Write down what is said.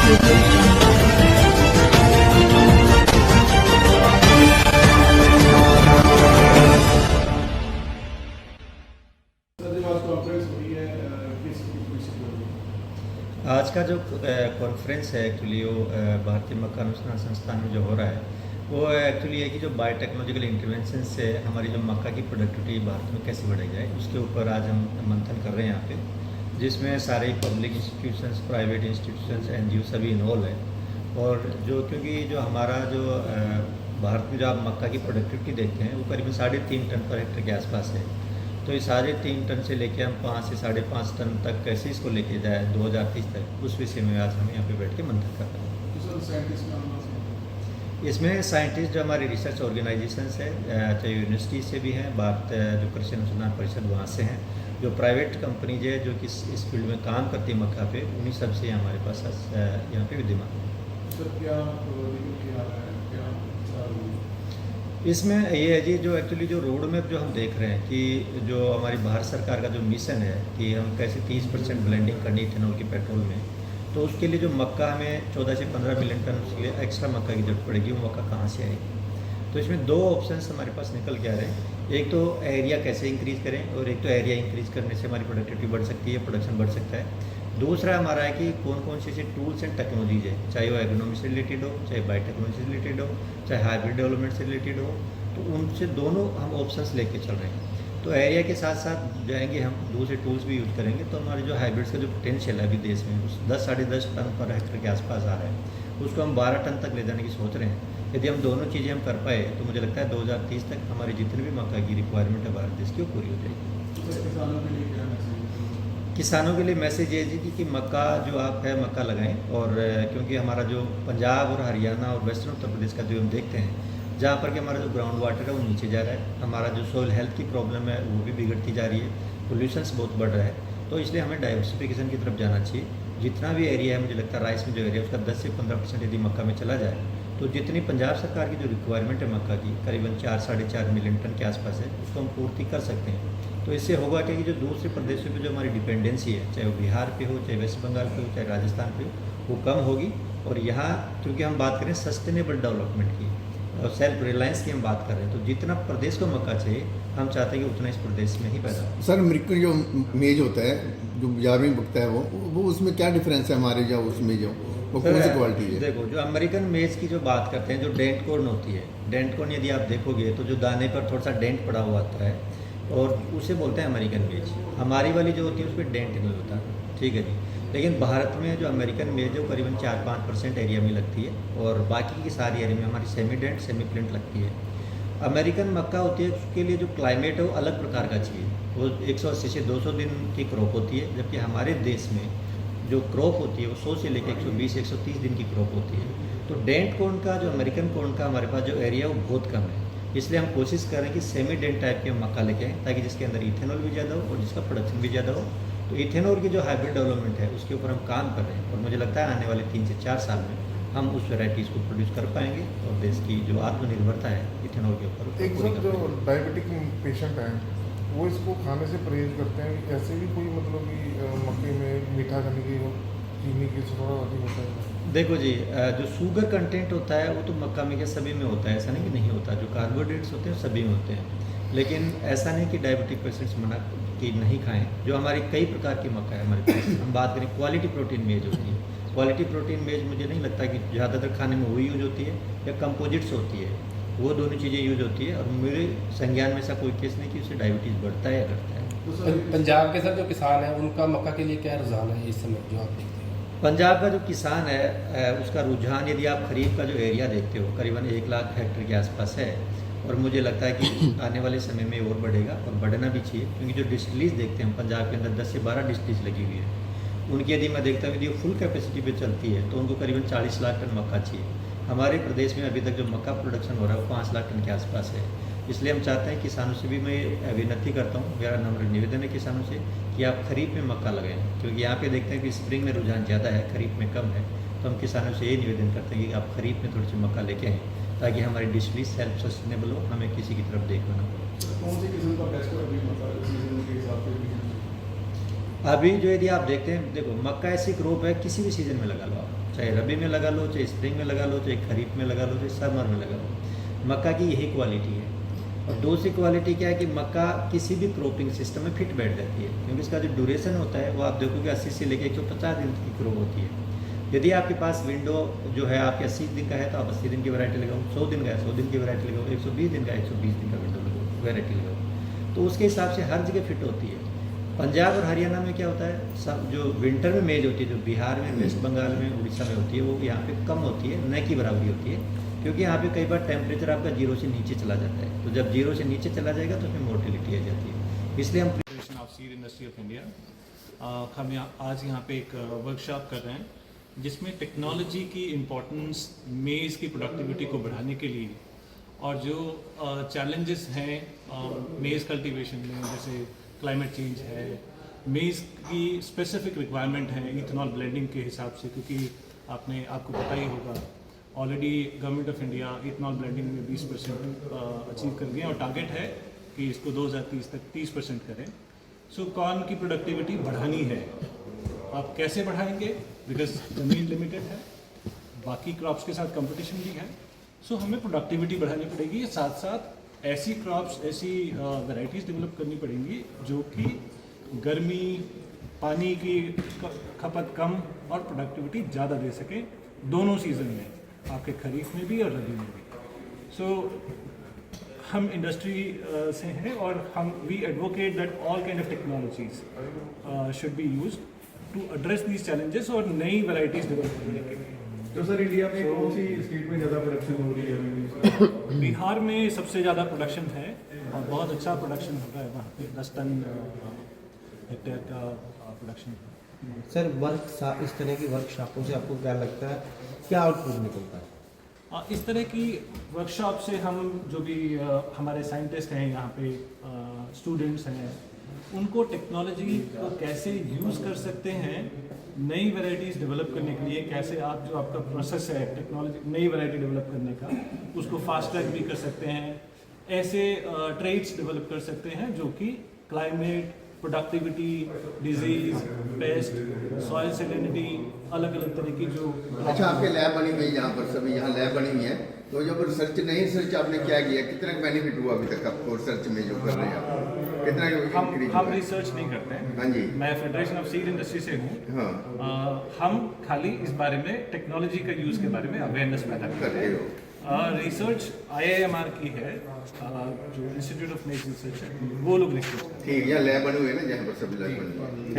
आज का जो कॉन्फ्रेंस है एक्चुअली वो भारतीय मक्का अनुसंधान संस्थान में जो हो रहा है वो एक्चुअली है कि जो बायोटेक्नोलॉजिकल इंटरवेंशन से हमारी जो मक्का की प्रोडक्टिविटी भारत में कैसे बढ़ाई जाए उसके ऊपर आज हम मंथन कर रहे हैं यहाँ पे, जिसमें सारे public institutions, private institutions, NGO सभी इन्वॉल्व है। और जो क्योंकि जो हमारा जो भारत में जो आप मक्का की प्रोडक्टिविटी देखते हैं वो करीबन 3.5 टन पर हेक्टेयर के आसपास है। तो ये 3.5 टन से लेके हम 5 से 5.5 टन तक कैसे इसको लेके जाए 2030 तक, उस विषय में आज हम यहाँ पे बैठ के मंथन कर रहे हैं। इसमें साइंटिस्ट जो हमारे रिसर्च ऑर्गेनाइजेशंस है, चाहे यूनिवर्सिटी से भी हैं, भारत जो कृषि अनुसंधान परिषद वहाँ से हैं, जो प्राइवेट कंपनीज है जो कि इस फील्ड में काम करती है मक्का पे, उन्हीं सब से हमारे पास यहाँ पे विद्यमान है। इसमें ये है जी, जो एक्चुअली जो रोड मैप जो हम देख रहे हैं कि जो हमारी भारत सरकार का जो मिशन है कि हम कैसे 30% ब्लेंडिंग करनी इथेनॉल की पेट्रोल में, तो उसके लिए जो मक्का हमें 14 से 15 मिलियन टन उसके लिए एक्स्ट्रा मक्का की जरूरत पड़ेगी, वो मक्का कहाँ से आएगी। तो इसमें 2 ऑप्शंस हमारे पास निकल के आ रहे हैं। एक तो एरिया कैसे इंक्रीज़ करें, और एक तो एरिया इंक्रीज़ करने से हमारी प्रोडक्टिविटी बढ़ सकती है, प्रोडक्शन बढ़ सकता है। दूसरा हमारा है कि कौन कौन से ऐसे टूल्स एंड टेक्नोलॉजीज है, चाहे वो एग्रोनॉमी से रिलेटेड हो, चाहे बायोटेक्नोलॉजी से रिलेटेड हो, चाहे हाइब्रिड डेवलपमेंट से रिलेटेड हो, तो उनसे दोनों हम ऑप्शंस लेके चल रहे हैं। तो एरिया के साथ साथ जाएंगे हम, दूसरे टूल्स भी यूज़ करेंगे, तो हमारे जो हाइब्रिड्स का जो पोटेंशियल है अभी देश में उस 10-10.5 टन पर हेक्टेयर के आसपास आ रहा है, उसको हम 12 टन तक ले जाने की सोच रहे हैं। यदि हम दोनों चीज़ें हम कर पाए तो मुझे लगता है 2030 तक हमारी जितनी भी मक्का की रिक्वायरमेंट है भारत देश की वो पूरी हो जाएगी। किसानों के लिए मैसेज ये जी कि मक्का जो आप है मक्का लगाएं, और क्योंकि हमारा जो पंजाब और हरियाणा और वेस्टर्न उत्तर प्रदेश का जो हम देखते हैं जहाँ पर कि हमारा जो ग्राउंड वाटर है वो नीचे जा रहा है, हमारा जो सोइल हेल्थ की प्रॉब्लम है वो भी बिगड़ती जा रही है, पोल्यूशंस बहुत बढ़ रहा है। तो इसलिए हमें डाइवर्सिफिकेशन की तरफ जाना चाहिए। जितना भी एरिया है, मुझे लगता है राइस में जो एरिया है उसका 10 से 15% यदि मक्का में चला जाए तो जितनी पंजाब सरकार की जो रिक्वायरमेंट है मक्का की करीबन 4-4.5 मिलियन टन के आसपास है, उसको हम पूर्ति कर सकते हैं। तो इससे होगा कि जो दूसरे प्रदेशों पे जो हमारी डिपेंडेंसी है, चाहे वो बिहार पे हो, चाहे वेस्ट बंगाल पे हो, चाहे राजस्थान पे हो, वो कम होगी। और यहाँ क्योंकि हम बात करें सस्टेनेबल डेवलपमेंट की और सेल्फ रिलायंस की हम बात कर रहे हैं, तो जितना प्रदेश को मक्का चाहिए हम चाहते हैं कि उतना इस प्रदेश में ही पैदा हो। सर, अमेरिकन जो मेज होता है जो बाजार में बिकता है वो उसमें क्या डिफरेंस है हमारे जो उसमें जो वो कौन सी क्वालिटी है? देखो, जो अमेरिकन मेज की जो बात करते हैं, जो डेंट कॉर्न होती है, डेंट कॉर्न यदि आप देखोगे तो जो दाने पर थोड़ा सा डेंट पड़ा हुआ आता है और उसे बोलते हैं अमेरिकन मेज। हमारी वाली जो होती है उस पर डेंट नहीं होता, ठीक है जी। लेकिन भारत में जो अमेरिकन मेज है वो करीबन 4-5% एरिया में लगती है, और बाकी की सारी एरिया में हमारी सेमी डेंट सेमी प्लिंट लगती है। अमेरिकन मक्का होती है, उसके लिए जो क्लाइमेट है वो अलग प्रकार का चाहिए, वो 180 से 200 दिन की क्रॉप होती है, जबकि हमारे देश में जो क्रॉप होती है वो 100 से लेकर 120-130 दिन की क्रॉप होती है। तो डेंट कॉर्न का जो अमेरिकन कॉर्न का हमारे पास जो एरिया है वो बहुत कम है, इसलिए हम कोशिश करें कि सेमी डेंट टाइप के मक्का लेके आएँ, ताकि जिसके अंदर इथेनॉल भी ज़्यादा हो और जिसका प्रोडक्शन भी ज़्यादा हो। तो इथेनॉल की जो हाइब्रिड डेवलपमेंट है उसके ऊपर हम काम कर रहे हैं, और मुझे लगता है आने वाले 3 से 4 साल में हम उस वैरायटीज़ को प्रोड्यूस कर पाएंगे और देश की जो आत्मनिर्भरता है इथेनॉल के ऊपर। एक सब जो डायबिटिक पेशेंट हैं वो इसको खाने से परहेज करते हैं, ऐसे भी कोई मतलब कि मक्के में मीठा खाने की चीनी की थोड़ा अधिक होता है? देखो जी, जो शुगर कंटेंट होता है वो तो मक्का में क्या सभी में होता है, ऐसा नहीं कि नहीं होता। जो कार्बोहाइड्रेट्स होते हैं सभी में होते हैं, लेकिन ऐसा नहीं कि डायबिटिक पेशेंट्स मना कि नहीं खाएं। जो हमारी कई प्रकार की मक्का है हमारे पास, हम बात करें क्वालिटी प्रोटीन मेज होती है। क्वालिटी प्रोटीन मेज मुझे नहीं लगता कि ज़्यादातर खाने में वही यूज होती है या कंपोजिट्स होती है, वो दोनों चीज़ें यूज होती है। और मेरे संज्ञान में ऐसा कोई केस नहीं कि उससे डायबिटीज़ बढ़ता है या घटता है। पंजाब के सर जो किसान है उनका मक्का के लिए क्या रुझान है इस समय जो आप देखते हैं? पंजाब का जो किसान है उसका रुझान, यदि आप खरीफ का जो एरिया देखते हो करीबन 1 लाख हेक्टेयर के आसपास है, और मुझे लगता है कि आने वाले समय में और बढ़ेगा और बढ़ना भी चाहिए, क्योंकि जो डिस्टिलीज देखते हैं पंजाब के अंदर 10 से 12 डिस्टिलीज लगी हुई है। उनकी यदि मैं देखता हूँ यदि फुल कैपेसिटी पे चलती है तो उनको करीबन 40 लाख टन मक्का चाहिए। हमारे प्रदेश में अभी तक जो मक्का प्रोडक्शन हो रहा है वो 5 लाख टन के आसपास है। इसलिए हम चाहते हैं, किसानों से भी मैं विनती करता हूँ, मेरा नम्र निवेदन है किसानों से कि आप खरीफ में मक्का लगाएं, क्योंकि यहाँ पे देखते हैं कि स्प्रिंग में रुझान ज़्यादा है, खरीफ में कम है। तो हम किसानों से यही निवेदन करते हैं कि आप खरीफ में थोड़ी सी मक्का लेके आएँ, ताकि हमारी डिस्टिलीज सेल्फ सस्टेनेबल हो, हमें किसी की तरफ देखना ना पड़े। कौन सी किस्म का बेस्ट है अभी मक्का सीजन के हिसाब से? अभी जो यदि आप देखते हैं, देखो मक्का ऐसी क्रॉप है, किसी भी सीजन में लगा लो आप, चाहे रबी में लगा लो, चाहे स्प्रिंग में लगा लो, चाहे खरीफ में लगा लो, चाहे समर में लगा लो, मक्का की यही क्वालिटी है। और दूसरी क्वालिटी क्या है कि मक्का किसी भी क्रॉपिंग सिस्टम में फिट बैठ जाती है, क्योंकि इसका जो ड्यूरेशन होता है वो आप देखोगे 80 से लेकर 150 दिन की क्रॉप होती है। यदि आपके पास विंडो जो है आपके 80 दिन का है तो आप 80 दिन की वैरायटी लगाओ, 100 दिन का है 100 दिन की वैरायटी लगाओ, 120 दिन का 120 दिन का विंडो लगाओ, वैरायटी लगाओ, तो उसके हिसाब से हर जगह फिट होती है। पंजाब और हरियाणा में क्या होता है, सब जो विंटर में मेज होती है, जो बिहार में, वेस्ट बंगाल में, उड़ीसा में होती है, वो यहाँ पे कम होती है, न की बराबरी होती है, क्योंकि यहाँ पे कई बार टेम्परेचर आपका 0 से नीचे चला जाता है। तो जब 0 से नीचे चला जाएगा तो उसमें मोर्टेलिटी आ जाती है, इसलिए हम federation of seed industry of India हम आज यहाँ पे एक वर्कशॉप कर रहे हैं जिसमें टेक्नोलॉजी की इम्पोर्टेंस मेज़ की प्रोडक्टिविटी को बढ़ाने के लिए और जो चैलेंजेस हैं मेज़ कल्टीवेशन में, जैसे क्लाइमेट चेंज है, मेज़ की स्पेसिफिक रिक्वायरमेंट है इथेनॉल ब्लेंडिंग के हिसाब से, क्योंकि आपको पता ही होगा already government of India ethanol blending में 20% अचीव कर गए और टारगेट है कि इसको 2030 तक 30% करें। सो कॉर्न की प्रोडक्टिविटी बढ़ानी है। आप कैसे बढ़ाएंगे? बिकॉज ज़मीन लिमिटेड है, बाकी क्रॉप्स के साथ कंपटीशन भी है, सो हमें प्रोडक्टिविटी बढ़ानी पड़ेगी। साथ साथ ऐसी क्रॉप्स, ऐसी वैरायटीज़ डेवलप करनी पड़ेंगी जो कि गर्मी, पानी की खपत कम और प्रोडक्टिविटी ज़्यादा दे सके दोनों सीज़न में, आपके खरीफ में भी और रबी में भी। सो हम इंडस्ट्री से हैं और we advocate that all kind of technologies should be used to address these challenges और नई वैरायटीज़ डेवलप करने के लिए। तो सर इंडिया में कौन सी स्टेट में ज़्यादा प्रोडक्शन हो रही है? बिहार में सबसे ज़्यादा प्रोडक्शन है और बहुत अच्छा प्रोडक्शन हो रहा है वहाँ पे, 10 टन हेक्टेयर का प्रोडक्शन। सर इस तरह की वर्कशॉपों से आपको क्या लगता है, क्या आउटपुट निकलता है? इस तरह की वर्कशॉप से हम जो भी हमारे साइंटिस्ट हैं यहाँ पे, स्टूडेंट्स हैं, उनको टेक्नोलॉजी को कैसे यूज़ कर सकते हैं नई वैरायटीज़ डेवलप करने के लिए, कैसे आप जो आपका प्रोसेस है टेक्नोलॉजी नई वैरायटी डेवलप करने का, उसको फास्ट ट्रैक भी कर सकते हैं। ऐसे ट्रेड्स डेवलप कर सकते हैं जो कि climate, productivity, disease, paste, soil salinity, अलग अलग तरह की जो। अच्छा, आपके लैब बनी हुई है यहाँ पर, सभी यहाँ लैब बनी हुई है, तो जब रिसर्च नहीं रिसर्च आपने क्या किया, कितना बेनिफिट हुआ अभी तक आपको रिसर्च में जो कर रहे हैं आप? कितना हम रिसर्च नहीं करते हैं। हाँ जी, मैं फेडरेशन ऑफ सीड इंडस्ट्री से हूँ। हाँ, हम खाली इस बारे में टेक्नोलॉजी का यूज़ के बारे में अवेयरनेस पैदा करते हैं। रिसर्च IIMR की है, जो इंस्टीट्यूट ऑफ नेचर रिसर्च है, वो लोग रिसर्च। ठीक है, यहाँ लैब बनी हुई है ना, जहाँ पर सभी लैब बनी हुई है।